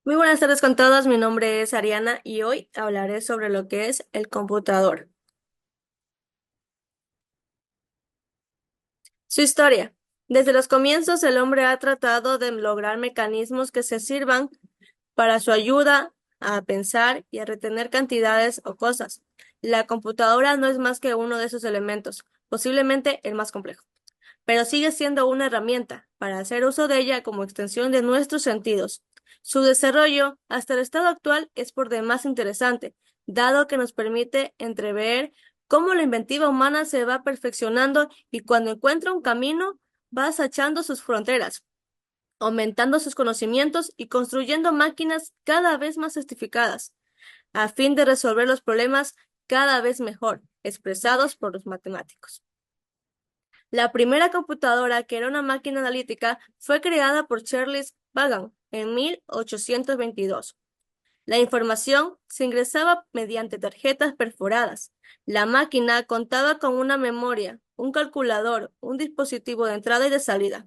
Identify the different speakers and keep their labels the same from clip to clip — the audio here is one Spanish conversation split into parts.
Speaker 1: Muy buenas tardes con todos, mi nombre es Ariana y hoy hablaré sobre lo que es el computador. Su historia. Desde los comienzos el hombre ha tratado de lograr mecanismos que se sirvan para su ayuda a pensar y a retener cantidades o cosas. La computadora no es más que uno de esos elementos, posiblemente el más complejo, pero sigue siendo una herramienta para hacer uso de ella como extensión de nuestros sentidos. Su desarrollo hasta el estado actual es por demás interesante, dado que nos permite entrever cómo la inventiva humana se va perfeccionando y cuando encuentra un camino va asachando sus fronteras, aumentando sus conocimientos y construyendo máquinas cada vez más sofisticadas, a fin de resolver los problemas cada vez mejor, expresados por los matemáticos. La primera computadora, que era una máquina analítica, fue creada por Charles Babbage en 1822. La información se ingresaba mediante tarjetas perforadas. La máquina contaba con una memoria, un calculador, un dispositivo de entrada y de salida.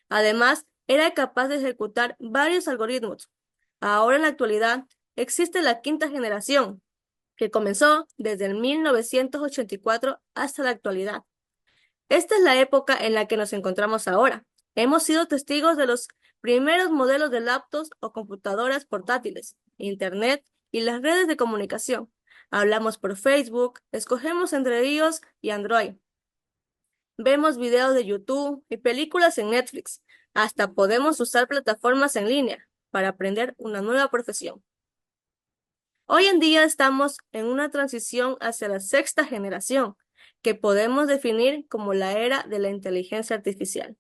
Speaker 1: Además, era capaz de ejecutar varios algoritmos. Ahora en la actualidad existe la quinta generación, que comenzó desde el 1984 hasta la actualidad. Esta es la época en la que nos encontramos ahora. Hemos sido testigos de los primeros modelos de laptops o computadoras portátiles, Internet y las redes de comunicación. Hablamos por Facebook, escogemos entre iOS y Android. Vemos videos de YouTube y películas en Netflix. Hasta podemos usar plataformas en línea para aprender una nueva profesión. Hoy en día estamos en una transición hacia la sexta generación, que podemos definir como la era de la inteligencia artificial.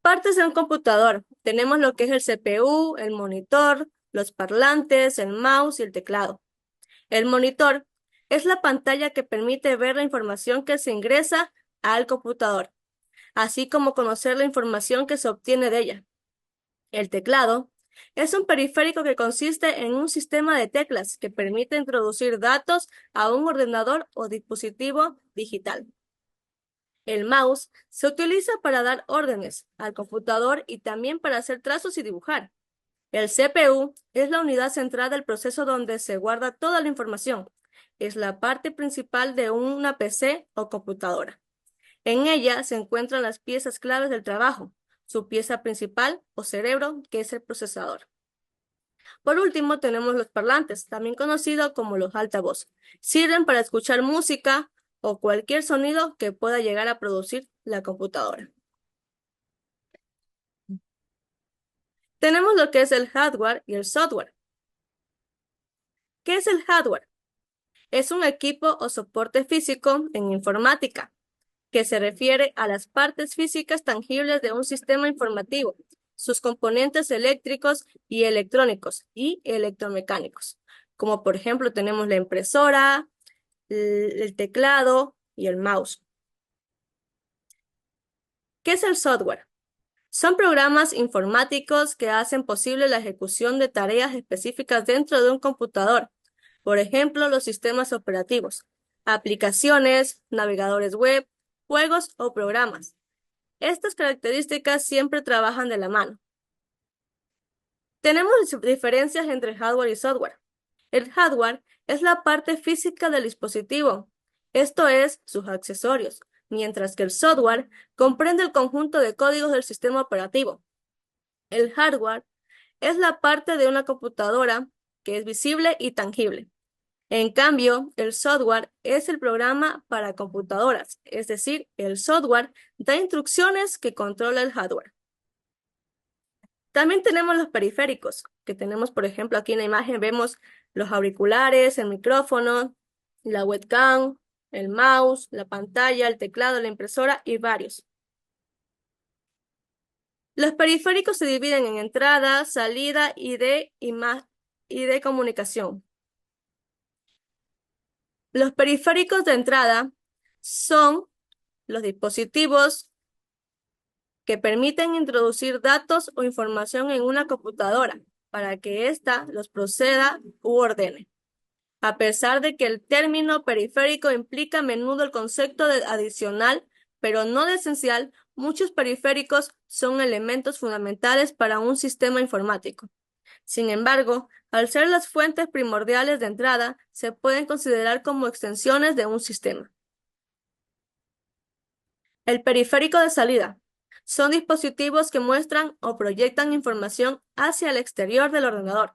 Speaker 1: Partes de un computador. Tenemos lo que es el CPU, el monitor, los parlantes, el mouse y el teclado. El monitor es la pantalla que permite ver la información que se ingresa al computador, así como conocer la información que se obtiene de ella. El teclado es un periférico que consiste en un sistema de teclas que permite introducir datos a un ordenador o dispositivo digital. El mouse se utiliza para dar órdenes al computador y también para hacer trazos y dibujar. El CPU es la unidad central del proceso donde se guarda toda la información. Es la parte principal de una PC o computadora. En ella se encuentran las piezas claves del trabajo, su pieza principal o cerebro, que es el procesador. Por último, tenemos los parlantes, también conocidos como los altavoz. Sirven para escuchar música o cualquier sonido que pueda llegar a producir la computadora. Tenemos lo que es el hardware y el software. ¿Qué es el hardware? Es un equipo o soporte físico en informática que se refiere a las partes físicas tangibles de un sistema informativo, sus componentes eléctricos y electrónicos y electromecánicos, como por ejemplo tenemos la impresora, el teclado y el mouse. ¿Qué es el software? Son programas informáticos que hacen posible la ejecución de tareas específicas dentro de un computador. Por ejemplo, los sistemas operativos, aplicaciones, navegadores web, juegos o programas. Estas características siempre trabajan de la mano. Tenemos diferencias entre hardware y software. El hardware es la parte física del dispositivo, esto es, sus accesorios, mientras que el software comprende el conjunto de códigos del sistema operativo. El hardware es la parte de una computadora que es visible y tangible. En cambio, el software es el programa para computadoras, es decir, el software da instrucciones que controla el hardware. También tenemos los periféricos, que tenemos, por ejemplo, aquí en la imagen vemos los auriculares, el micrófono, la webcam, el mouse, la pantalla, el teclado, la impresora y varios. Los periféricos se dividen en entrada, salida y de comunicación. Los periféricos de entrada son los dispositivos que permiten introducir datos o información en una computadora para que ésta los proceda u ordene. A pesar de que el término periférico implica a menudo el concepto de adicional, pero no de esencial, muchos periféricos son elementos fundamentales para un sistema informático. Sin embargo, al ser las fuentes primordiales de entrada, se pueden considerar como extensiones de un sistema. El periférico de salida. Son dispositivos que muestran o proyectan información hacia el exterior del ordenador.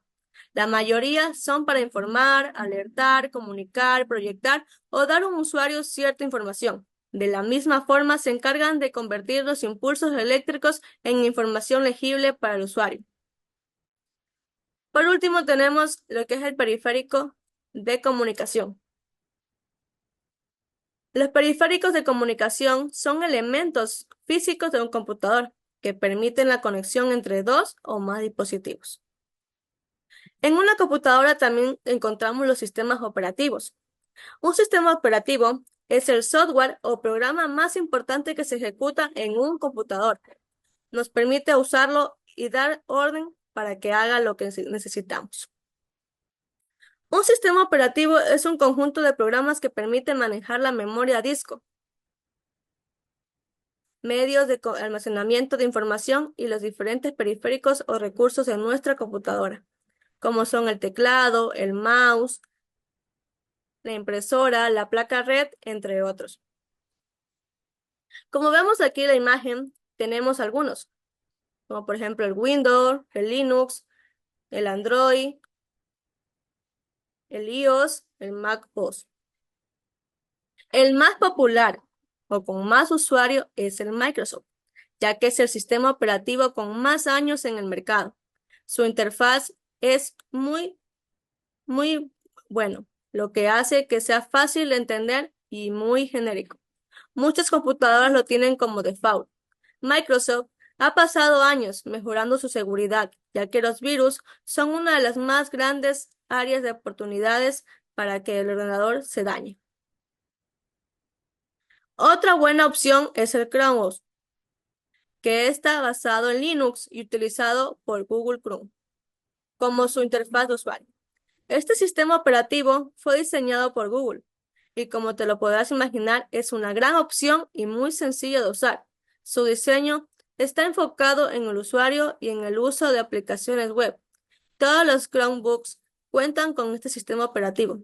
Speaker 1: La mayoría son para informar, alertar, comunicar, proyectar o dar a un usuario cierta información. De la misma forma, se encargan de convertir los impulsos eléctricos en información legible para el usuario. Por último, tenemos lo que es el periférico de comunicación. Los periféricos de comunicación son elementos físicos de un computador que permiten la conexión entre dos o más dispositivos. En una computadora también encontramos los sistemas operativos. Un sistema operativo es el software o programa más importante que se ejecuta en un computador. Nos permite usarlo y dar orden para que haga lo que necesitamos. Un sistema operativo es un conjunto de programas que permiten manejar la memoria disco, medios de almacenamiento de información y los diferentes periféricos o recursos de nuestra computadora, como son el teclado, el mouse, la impresora, la placa red, entre otros. Como vemos aquí en la imagen, tenemos algunos, como por ejemplo el Windows, el Linux, el Android, el iOS, el Mac OS. El más popular o con más usuario es el Microsoft, ya que es el sistema operativo con más años en el mercado. Su interfaz es muy bueno, lo que hace que sea fácil de entender y muy genérico. Muchas computadoras lo tienen como default. Microsoft ha pasado años mejorando su seguridad, ya que los virus son una de las más grandes áreas de oportunidades para que el ordenador se dañe. Otra buena opción es el Chrome OS, que está basado en Linux y utilizado por Google Chrome como su interfaz de usuario. Este sistema operativo fue diseñado por Google y, como te lo podrás imaginar, es una gran opción y muy sencillo de usar. Su diseño está enfocado en el usuario y en el uso de aplicaciones web. Todos los Chromebooks cuentan con este sistema operativo.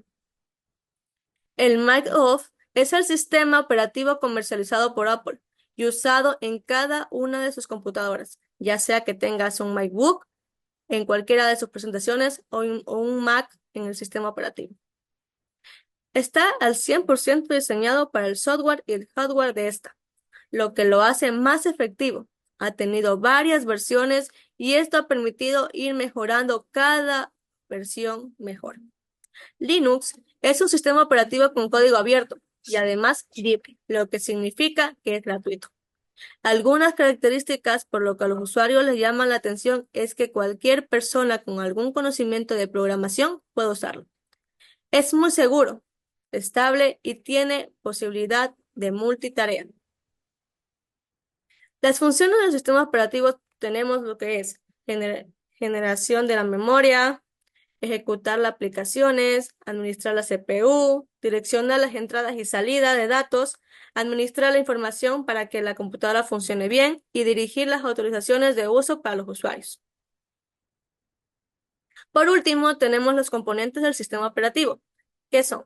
Speaker 1: El Mac OS es el sistema operativo comercializado por Apple y usado en cada una de sus computadoras, ya sea que tengas un MacBook en cualquiera de sus presentaciones o un Mac en el sistema operativo. Está al 100% diseñado para el software y el hardware de esta, lo que lo hace más efectivo. Ha tenido varias versiones y esto ha permitido ir mejorando cada versión mejor. Linux es un sistema operativo con código abierto y además libre, lo que significa que es gratuito. Algunas características por lo que a los usuarios les llaman la atención es que cualquier persona con algún conocimiento de programación puede usarlo. Es muy seguro, estable y tiene posibilidad de multitarea. Las funciones del sistema operativo tenemos lo que es generación de la memoria, ejecutar las aplicaciones, administrar la CPU, direccionar las entradas y salidas de datos, administrar la información para que la computadora funcione bien y dirigir las autorizaciones de uso para los usuarios. Por último, tenemos los componentes del sistema operativo. ¿Qué son?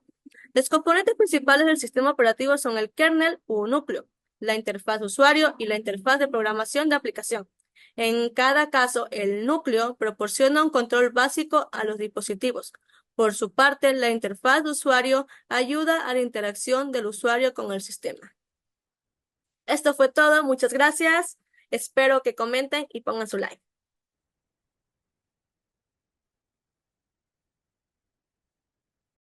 Speaker 1: Los componentes principales del sistema operativo son el kernel o núcleo, la interfaz de usuario y la interfaz de programación de aplicación. En cada caso, el núcleo proporciona un control básico a los dispositivos. Por su parte, la interfaz de usuario ayuda a la interacción del usuario con el sistema. Esto fue todo, muchas gracias. Espero que comenten y pongan su like.